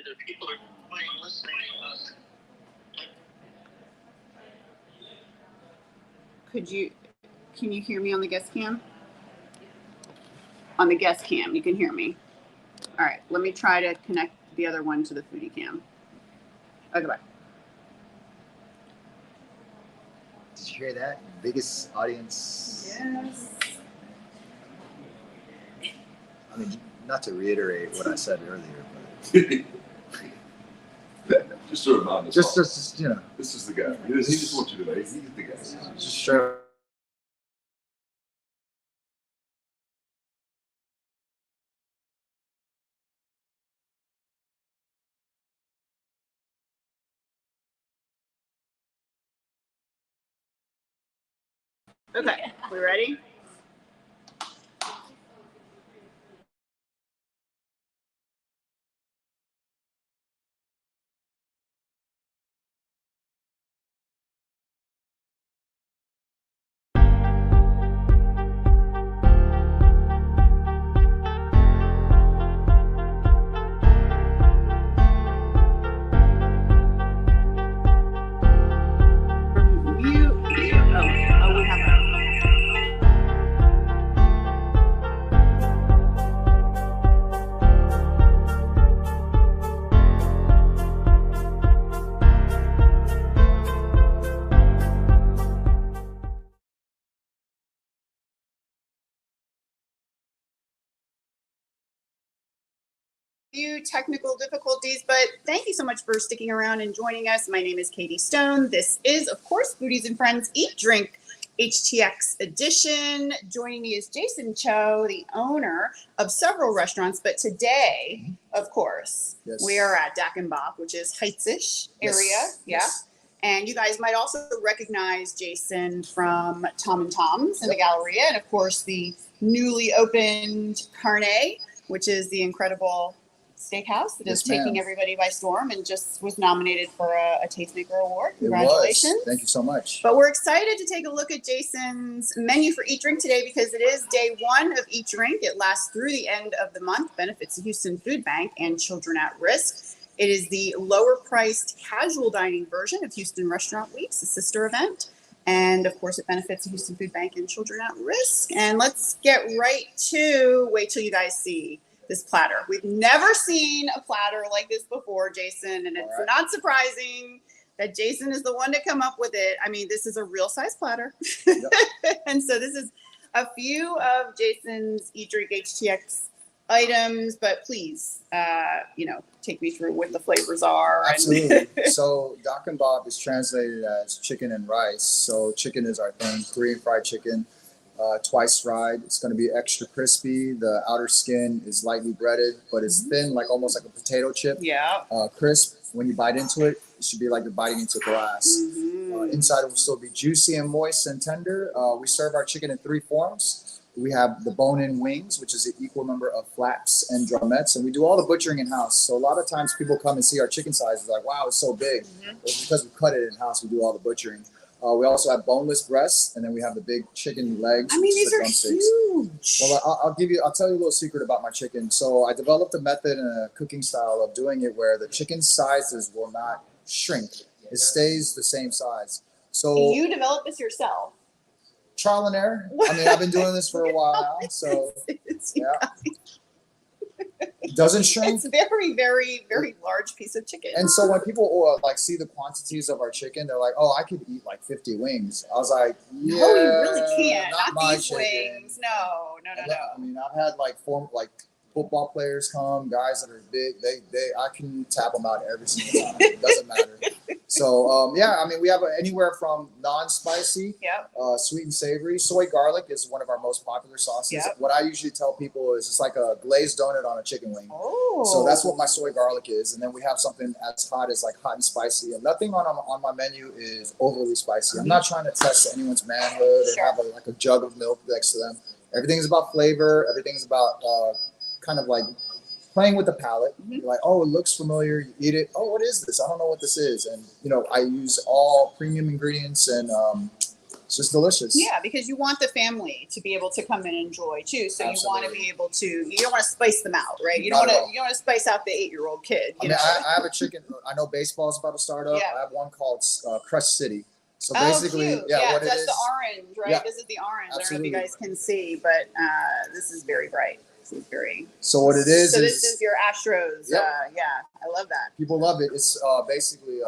Either people are playing, listening to us. Can you hear me on the guest cam? On the guest cam, you can hear me. All right, let me try to connect the other one to the foodie cam. Okay, bye. Did you hear that? Biggest audience. Yes. I mean, not to reiterate what I said earlier, but just to remind us. Just you know. This is the guy. He just wants you to know. He's the guy. Just show. Okay, we ready? Few technical difficulties, but thank you so much for sticking around and joining us. My name is Katie Stone. This is, of course, Foodies and Friends Eat Drink HTX edition. Joining me is Jason Cho, the owner of several restaurants, but today, of course, we are at Dak Bop, which is Heights-ish area. Yes. And you guys might also recognize Jason from Tom and Tom's in the Galleria, and of course the newly opened Carne, which is the incredible steakhouse that is taking everybody by storm and just was nominated for a Tastemaker Award. Congratulations. It was. Thank you so much. But we're excited to take a look at Jason's menu for Eat Drink today because it is day one of Eat Drink. It lasts through the end of the month, benefits the Houston Food Bank and Children at Risk. It is the lower priced casual dining version of Houston Restaurant Weeks, a sister event. And of course, it benefits the Houston Food Bank and Children at Risk. And let's get right to, wait till you guys see this platter. We've never seen a platter like this before, Jason, and it's not surprising that Jason is the one to come up with it. I mean, this is a real size platter. And so this is a few of Jason's Eat Drink HTX items, but please, take me through what the flavors are. Absolutely. So Dak Bop is translated as chicken and rice. So chicken is our thing, Korean fried chicken. Twice fried. It's going to be extra crispy. The outer skin is lightly breaded, but it's thin, like almost like a potato chip. Yeah. Crisp. When you bite into it, it should be like you're biting into glass. Inside it will still be juicy and moist and tender. We serve our chicken in three forms. We have the bone-in wings, which is an equal number of flaps and drumettes, and we do all the butchering in-house. So a lot of times people come and see our chicken sizes like, wow, it's so big. It's because we cut it in-house. We do all the butchering. We also have boneless breasts, and then we have the big chicken legs. I mean, these are huge. Well, I'll tell you a little secret about my chicken. So I developed a method and a cooking style of doing it where the chicken sizes will not shrink. It stays the same size. So you developed this yourself? Trial and error. I mean, I've been doing this for a while now, so yeah. It doesn't shrink. It's very, very, very large piece of chicken. And so when people see the quantities of our chicken, they're like, "Oh, I could eat like 50 wings." I was like, "Yeah, no, you really can't. Not my these chicken. wings. No. I mean, I've had football players come, guys that are big. I can tap them out every single time. It doesn't matter. So I mean, we have anywhere from non-spicy, sweet and savory. Soy garlic is one of our most popular sauces. What I usually tell people is it's like a glazed donut on a chicken wing. So that's what my soy garlic is. And then we have something as hot as like hot and spicy. And nothing on my menu is overly spicy. I'm not trying to test anyone's manhood or have a jug of milk next to them. Everything's about flavor. Everything's about kind of like playing with the palate. You're like, oh, it looks familiar. You eat it. Oh, what is this? I don't know what this is. And I use all premium ingredients and It's just delicious. Yeah, because you want the family to be able to come and enjoy too. So you want to Absolutely. be able to. You don't want to spice them out, right? You Not don't at want all. to. You don't want to spice out the 8-year-old kid. I mean, I have a chicken. I know baseball's about to start up. Yeah. I have one called Crush City. So Oh, basically, cute. yeah, what it that's is. the orange, right? Yeah, This is the orange. absolutely. I don't know if you guys can see, but this is very bright. This is very. So what it is So this is your Astros. Yep. Yeah, I love that. people love it. It's basically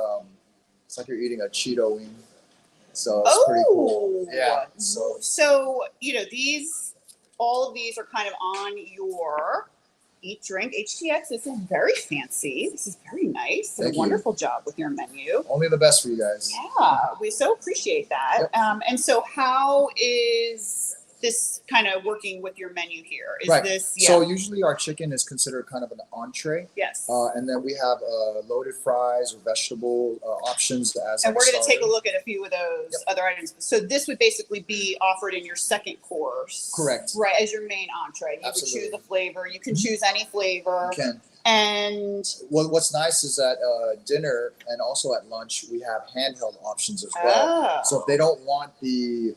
it's like you're eating a Cheeto wing. So it's pretty cool. Yeah. So all of these are kind of on your EatDrinkHTX. This is very fancy. This is very nice. Thank you. Wonderful job with your menu. Only the best for you guys. Yeah, we so appreciate that. Yep. And so how is this kind of working with your menu here? Is Right. this So usually our chicken is considered kind of an entree. yes. And then we have loaded fries or vegetable options as And like we're going to take a starter. look at a few of those Yep. other items. So this would basically be offered in your second course. Correct. Right, as your main entree. You Absolutely. would choose a flavor. You can choose any flavor. You can. And What's nice is that dinner and also at lunch we have handheld options as well. So if they don't want the,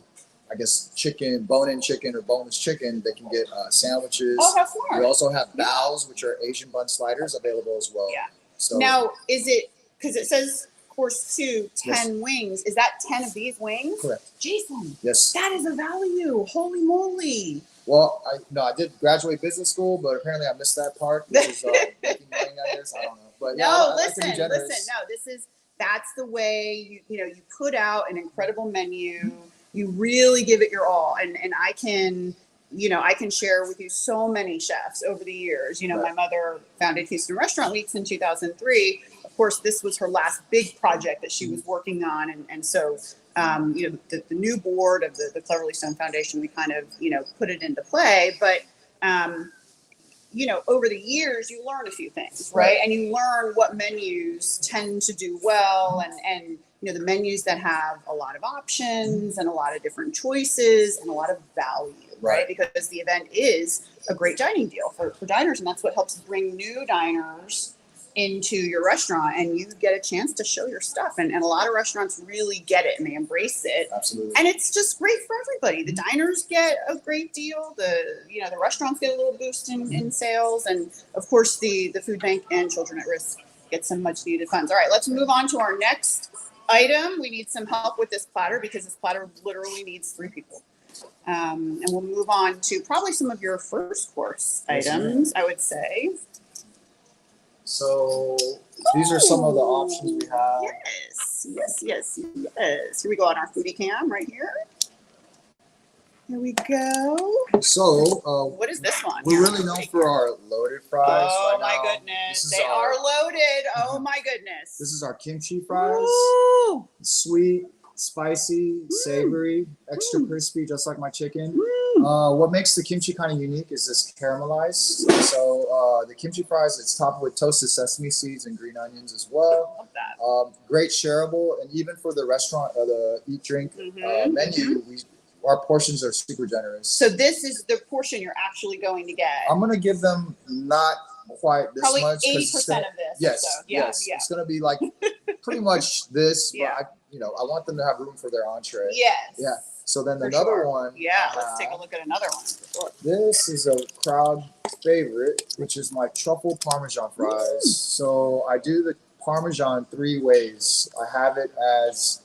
I guess, chicken, bone-in chicken or boneless chicken, they can get sandwiches. oh, how fun. We also have baos, which are Asian bun sliders, available as well. Yeah. So Now, is it, because it says course 2, 10 Yes. wings. Is that 10 of these wings? correct. Jason, Yes. that is a value. Holy moly. Well, I did graduate business school, but apparently I missed that part, which is making money, I guess. I don't know. But yeah, No, I like to listen. be generous. No, that's the way you put out an incredible menu. You really give it your all. And I can share with you so many chefs over the years. Right. My mother founded Houston Restaurant Weeks in 2003. Of course, this was her last big project that she was working on. And so, the new board of the Cleverly Stone Foundation, we kind of, put it into play. But, over the years, you learn a few things, right? And you learn what menus tend to do well and the menus that have a lot of options and a lot of different choices and a lot of value, right? Because the event is a great dining deal for diners, and that's what helps bring new diners into your restaurant, and you get a chance to show your stuff. And a lot of restaurants really get it and they embrace it. Absolutely. And it's just great for everybody. The diners get a great deal. The restaurants get a little boost in sales, and of course the food bank and Children at Risk get some much needed funds. All right, let's move on to our next item. We need some help with this platter because this platter literally needs 3 people. And we'll move on to probably some of your first course items, I would say. So these are some of the options we have. Yes. Here we go on our foodie cam right here. Here we go. So What is this one? we're really known for our loaded fries. Oh right my now. goodness. This is They our- are loaded. Oh my goodness. This is our kimchi fries. Ooh. Sweet, spicy, savory, extra crispy, just like my chicken. What makes the kimchi kind of unique is this caramelized. So the kimchi fries, it's topped with toasted sesame seeds and green onions as well. Love that. Great shareable, and even for the restaurant or the eat drink Mhm. menu, our portions are super generous. So this is the portion you're actually going to get. I'm gonna give them not quite this Probably much. 80% of this. Yes, So, yes, yeah. it's gonna be like pretty much this. Yeah. But I want them to have room for their entree. Yes. Yeah. So then For another sure. one. Yeah, I let's take a have- look at another one. For sure. This is a crowd favorite, which is my truffle parmesan fries. So I do the parmesan 3 ways. I have it as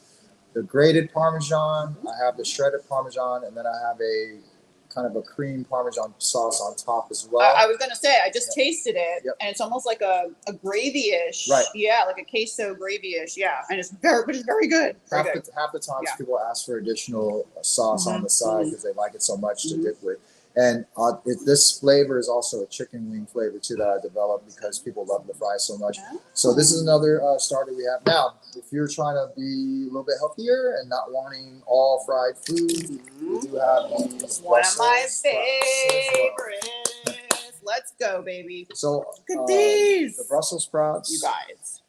the grated parmesan, I have the shredded parmesan, and then I have a kind of a cream parmesan sauce on top as well. I was gonna say I just tasted it, Yep. and it's almost like a gravy-ish. Right. Yeah, like a queso gravy-ish. Yeah, and it's very good. Very good. Half the times Yeah. people ask for additional sauce on the side mhm. because they like it so much to dip with. And this flavor is also a chicken wing flavor too that I developed because people love the fries so much. So this is another starter we have. Now, if you're trying to be a little bit healthier and not wanting all fried food, we do have these One of my Brussels sprouts as well. favorites. Let's go, baby. So Look at these. the Brussels sprouts.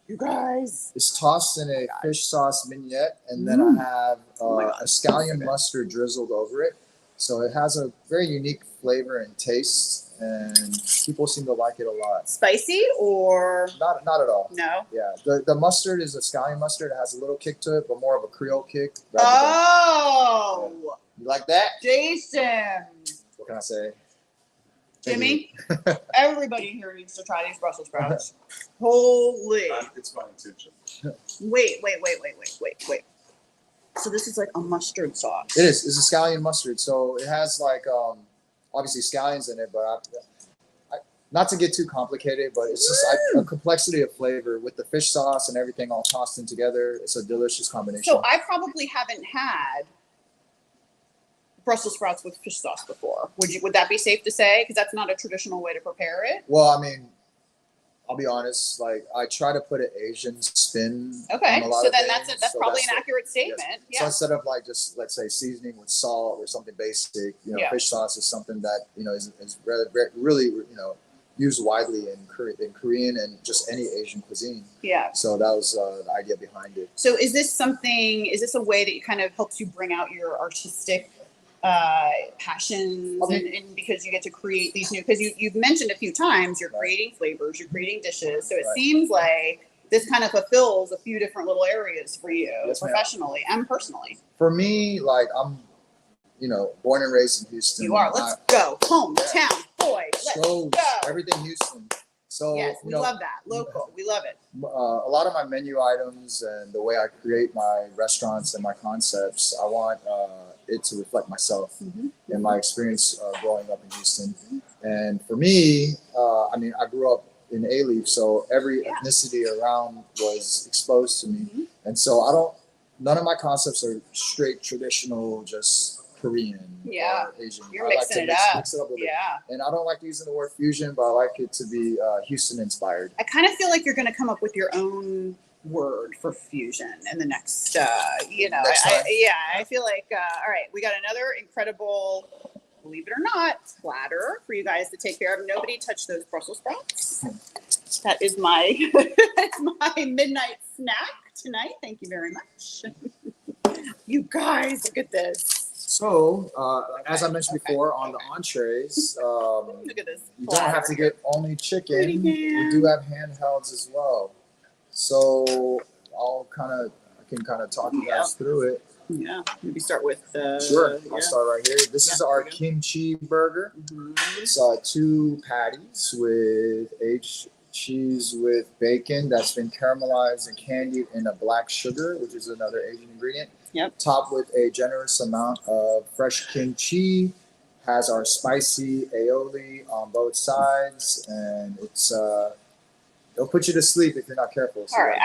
You guys. It's tossed in a fish sauce vignette, and then I have Oh my God. a scallion mustard drizzled over it. So it has a very unique flavor and taste. and people seem to like it a lot. Spicy or Not at all. no? Yeah, the mustard is a scallion mustard. It has a little kick to it, but more of a Creole kick. rather Oh, than- you like that? Jason. What can I say? Jimmy, everybody here needs to try these Brussels sprouts. Holy. It's my intention. Wait. So this is like a mustard sauce. It is. It's a scallion mustard. So it has like obviously scallions in it, but not to get too complicated, but it's just a complexity of flavor with the fish sauce and everything all tossed in together. It's a delicious combination. So I probably haven't had Brussels sprouts with fish sauce before. Would that be safe to say? Because that's not a traditional way to prepare it. Well, I mean, I'll be honest. Like I try to put an Asian spin. Okay, on a lot so of then things, that's so probably an the- accurate statement. Yes. So Yeah. instead of like just let's say seasoning with salt or something basic, Yeah. fish sauce is something that is really used widely in Korean and just any Asian cuisine. Yeah. So that was the idea behind it. So is this a way that kind of helps you bring out your artistic passions and because you get to create these new, because you've mentioned a few times you're creating flavors, you're creating dishes. So it seems like this kind of fulfills a few different little areas for you, Yes, ma'am. professionally and personally. For me, like I'm, born and raised in Houston. You are. Let's go. Hometown boy. Let's go. go. Everything Houston. So Yes, we love that. Local. We love it. a lot of my menu items and the way I create my restaurants and my concepts, I want it to reflect myself and my experience growing up in Houston. And for me, I grew up in A-Leaf, so every ethnicity around was exposed to me. And so none of my concepts are straight traditional, just Korean or Asian. You're I mixing like it to mix it up a little bit. Yeah. And I don't like using the word fusion, but I like it to be Houston inspired. I kind of feel like you're going to come up with your own word for fusion in the next, Next time. I feel like, all right, we got another incredible, believe it or not, platter for you guys to take care of. Nobody touched those Brussels sprouts. That is my, that's my midnight snack tonight. Thank you very much. You guys, look at this. So, as I mentioned before, on the entrees, Look at this. you don't have to get only chicken. Pretty We do have handhelds as well. So, I can kind of talk you guys through it. Yeah, maybe start with Sure, I'll start right here. This is our kimchi burger. It's 2 patties with aged cheese with bacon that's been caramelized and candied in a black sugar, which is another Asian ingredient. Yep. Topped with a generous amount of fresh kimchi. Has our spicy aioli on both sides, and it'll put you to sleep if you're not careful. So All right,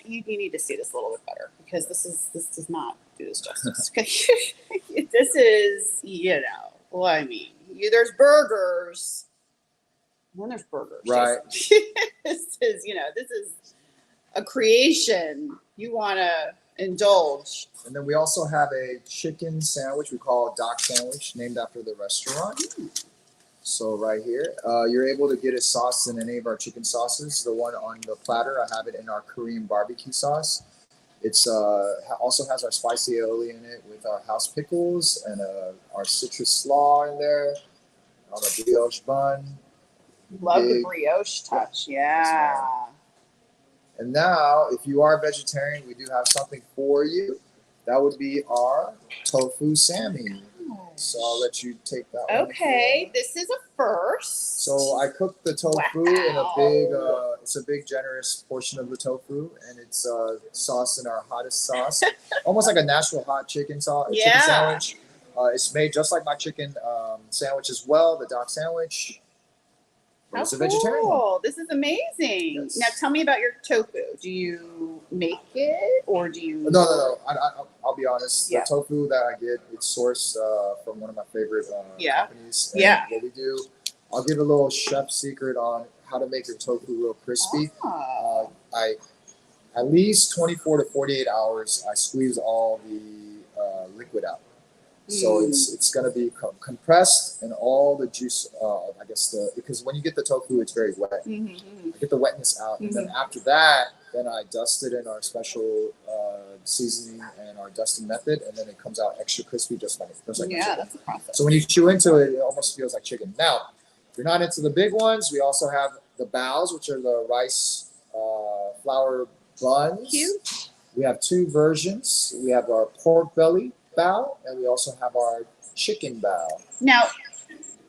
you need to see this a little bit better because this does not do this justice. This is, there's burgers. When there's burgers, Right. this is a creation. You want to indulge. And then we also have a chicken sandwich we call a Dak sandwich, named after the restaurant. So right here, you're able to get it sauced in any of our chicken sauces. The one on the platter, I have it in our Korean barbecue sauce. It's also has our spicy aioli in it with our house pickles and our citrus slaw in there on a brioche bun. Love the Big- brioche touch. Yeah. And now, if you are a vegetarian, we do have something for you. That would be our tofu Sammy. So I'll let you take that one. Okay, this is a first. So I cooked the tofu in a big, it's a big generous portion of the tofu, and it's sauced in our hottest sauce, almost like a Nashville hot chicken chicken sandwich. It's made just like my chicken sandwich as well, the Dak sandwich. But it's a vegetarian one. Cool. This is amazing. Yes. Now tell me about your tofu. Do you make it or do you? No. I'll be honest. Yeah. The tofu that I get, it's sourced from one of my favorite companies. And what we do, I'll give a little chef secret on how to make your tofu real crispy. Ah. At least 24 to 48 hours, I squeeze all the liquid out. So it's going to be compressed and all the juice, because when you get the tofu, it's very wet. I get the wetness out. And then after that, then I dust it in our special seasoning and our dusting method. And then it comes out extra crispy, just like chicken. That's a process. So when you chew into it, it almost feels like chicken. Now, If you're not into the big ones, we also have the baos, which are the rice flour buns. Cute. We have 2 versions. We have our pork belly bao, and we also have our chicken bao. Now,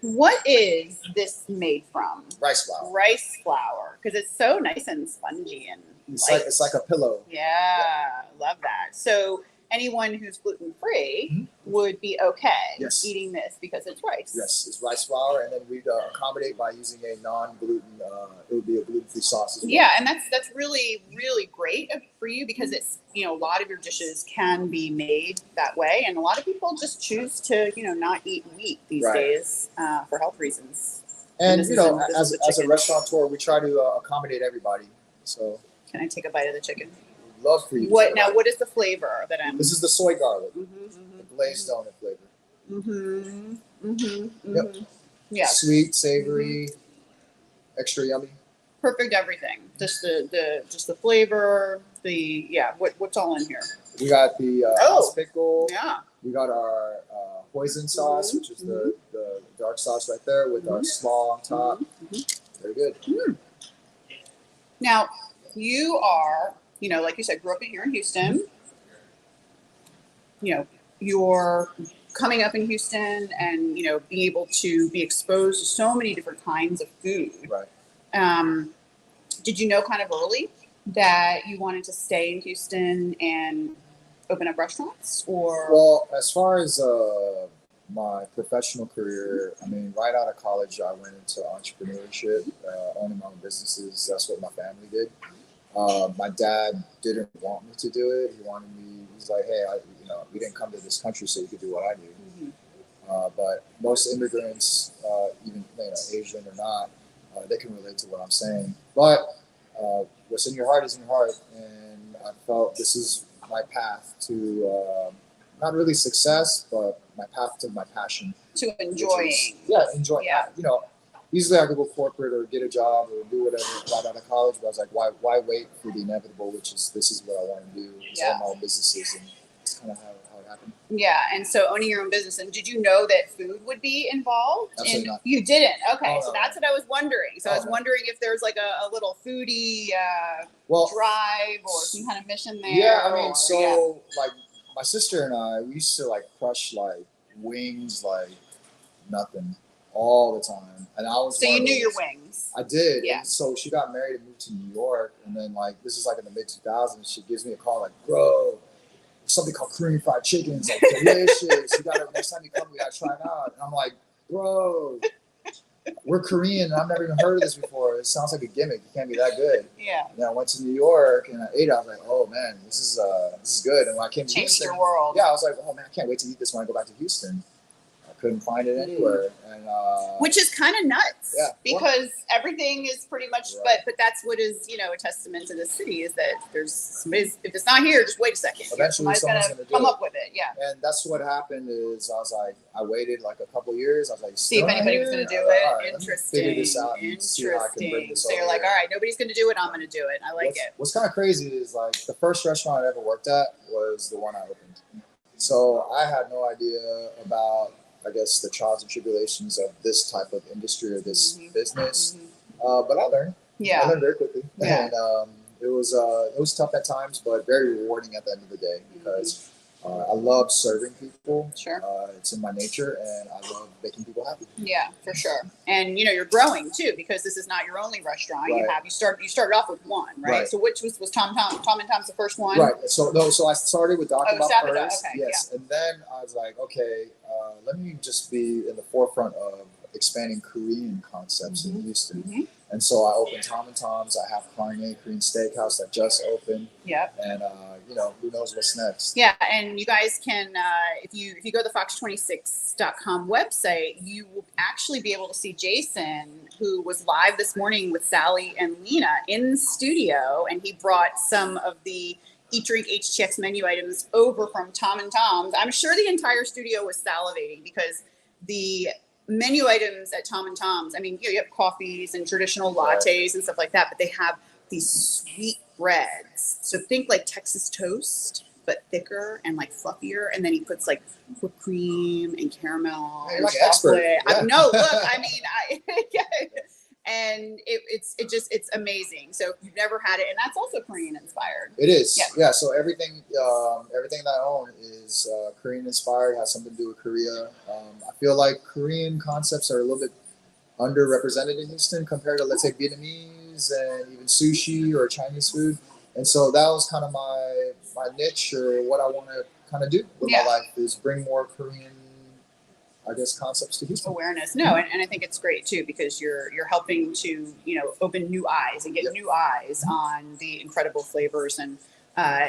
what is this made from? Rice flour. Rice flour, because it's so nice and spongy and It's like a pillow. Yeah, love that. So anyone who's gluten-free would be okay eating this because it's rice. Yes, it's rice flour, and then we accommodate by using a non-gluten. It would be a gluten-free sauce as well. Yeah, and that's really great for you because it's a lot of your dishes can be made that way, and a lot of people just choose to not eat wheat these days for health reasons. And as a restaurateur, we try to accommodate everybody. So can I take a bite of the chicken? Love for you. What is the flavor that I'm? This is the soy garlic, the glazed donut flavor. Yep. Yeah. Sweet, savory, extra yummy. Perfect everything. Just the flavor. What's all in here? We got the house pickle. Yeah. We got our hoisin sauce, which is the dark sauce right there with our slaw on top. Very good. Now, you are, like you said, grew up here in Houston. You're coming up in Houston and, being able to be exposed to so many different kinds of food. Right. Did you know kind of early that you wanted to stay in Houston and open up restaurants, or? Well, as far as my professional career, I mean, right out of college, I went into entrepreneurship, owning my own businesses. That's what my family did. My dad didn't want me to do it. He wanted me. He's like, hey, we didn't come to this country so you could do what I do. But most immigrants, even Asian or not, they can relate to what I'm saying. But what's in your heart is in your heart, and I felt this is my path to not really success, but my path to my passion. To enjoying. Enjoying. Yeah. Usually I could go corporate or get a job or do whatever right out of college, but I was like, why wait for the inevitable, which is this is what I want to do. Own my own businesses, and it's kind of how it happened. Yeah, and so owning your own business. And did you know that food would be involved? Absolutely not. You didn't? Okay, Oh, so no. that's what I was wondering. So I was wondering if there's like a little foodie drive or some kind of mission there. Yeah, I mean, like my sister and I, we used to like crush like wings like nothing all the time, and I was. So you knew your wings. I did. Yeah. And so she got married and moved to New York, and then like this is like in the mid 2000s. She gives me a call like, bro, there's something called Korean fried chicken. It's like delicious. You gotta next time you come, we gotta try it out. And I'm like, bro, we're Korean, and I've never even heard of this before. It sounds like a gimmick. It can't be that good. Yeah. And then I went to New York and I ate it. I was like, oh man, this is good. And when I came to Changed Houston, your world. yeah, I was like, oh man, I can't wait to eat this when I go back to Houston. I couldn't find it anywhere, and which is kind of nuts. Yeah. Because everything is pretty much, but that's what is a testament to the city is that there's somebody's, if it's not here, just wait a second. Eventually someone's gonna come do up with it. Yeah. And that's what happened. Is I was like, I waited like a couple years. I was like, see if anybody was going to do it. it. All right, Interesting. figure this out and see how I can bring this so you're over like, here. all right, nobody's going to do it. I'm going to do it. I like it. What's kind of crazy is like the first restaurant I ever worked at was the one I opened. So I had no idea about, I guess, the trials and tribulations of this type of industry or this business. But I learned. Yeah. I learned very quickly. Yeah. And it was tough at times, but very rewarding at the end of the day because I love serving people. Sure. It's in my nature, and I love making people happy. Yeah, for sure. And you're growing too because this is not your only restaurant. Right. You started off with one, right? So which was Tom and Tom's the first one? Right. So I started with Dak Bop first. Okay. Yes. Yeah. And then I was like, okay, let me just be in the forefront of expanding Korean concepts in Houston. And so I opened Tom and Tom's. I have Korean Steakhouse that just opened. Yep. And who knows what's next? Yeah, and you guys can if you go to the fox26.com website, you will actually be able to see Jason, who was live this morning with Sally and Lena in studio, and he brought some of the EatDrinkHTX menu items over from Tom and Tom's. I'm sure the entire studio was salivating because the menu items at Tom and Tom's, I mean, you have coffees and traditional lattes and stuff like that, but they have these sweet breads. So think like Texas toast, but thicker and like fluffier. And then he puts like whipped cream and caramel Hey, and like an expert. chocolate. Yeah. No, look, I mean, and it's amazing. So if you've never had it, and that's also Korean inspired. It is. Yeah. Yeah. So everything that I own is Korean inspired, has something to do with Korea. I feel like Korean concepts are a little bit underrepresented in Houston compared to, let's say, Vietnamese and even sushi or Chinese food. And so that was kind of my niche, or what I want to kind of do with my life, is bring more Korean, I guess, concepts to Houston. Awareness. No, and I think it's great too, because you're helping to, open new eyes and get new eyes on the incredible flavors. And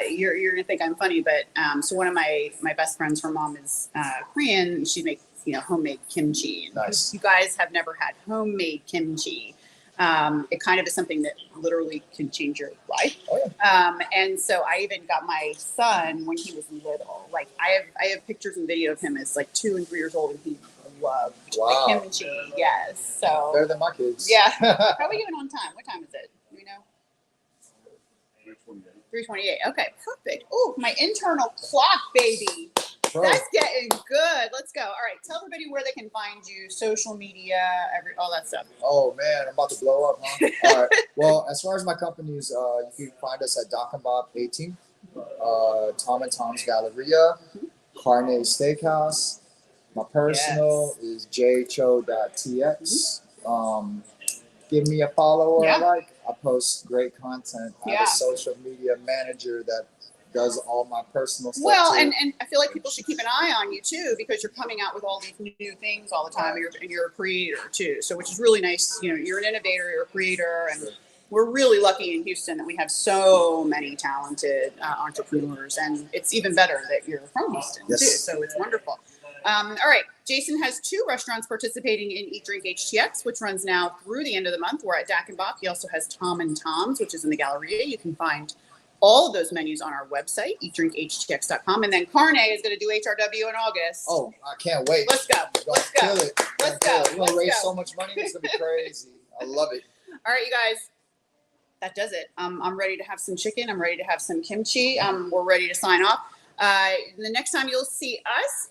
you're gonna think I'm funny, but so one of my best friends, her mom is Korean. She makes homemade kimchi. Nice. You guys have never had homemade kimchi. It kind of is something that literally can change your life. Oh, yeah. And so I even got my son when he was little. Like I have pictures and video of him as like 2 and 3 years old, and he loved the kimchi. Yes. So Better than my kids. yeah. How are we doing on time? What time is it? Do we know? 3:28. Okay, perfect. Oh, my internal clock, baby. Bro. That's getting good. Let's go. All right, tell everybody where they can find you, social media, all that stuff. Oh man, I'm about to blow up, huh? All right. Well, as far as my companies, you can find us at Dak Bop 18, Tom and Tom's Galleria, Carne Steakhouse. My personal is jcho.tx. Give me a follow or a like. I post great content. I have a social media manager that does all my personal stuff. Well, too. and I feel like people should keep an eye on you too, because you're coming out with all these new things all the time, and you're a creator too. So, which is really nice. You're an innovator, you're a creator, and we're really lucky in Houston that we have so many talented entrepreneurs, and it's even better that you're from Houston too. So it's wonderful. All right, Jason has 2 restaurants participating in Eat Drink HTX, which runs now through the end of the month. We're at Dak Bop. He also has Tom and Tom's, which is in the Galleria. You can find all of those menus on our website, EatDrinkHTX.com. And then Carne is going to do HRW in August. Oh, I can't wait. Let's go. Let's go. Kill it. Let's go. We're going to raise so much money. It's going to be crazy. I love it. All right, you guys. That does it. I'm ready to have some chicken. I'm ready to have some kimchi. We're ready to sign off. The next time you'll see us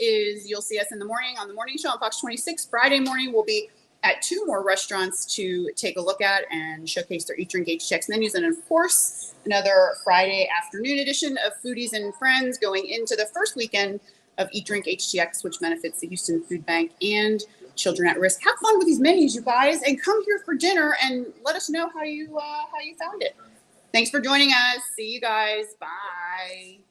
in the morning on the morning show on Fox 26. Friday morning, we'll be at 2 more restaurants to take a look at and showcase their Eat Drink HTX menus. And of course, another Friday afternoon edition of Foodies and Friends going into the first weekend of Eat Drink HTX, which benefits the Houston Food Bank and Children at Risk. Have fun with these menus, you guys, and come here for dinner and let us know how you found it. Thanks for joining us. See you guys. Bye.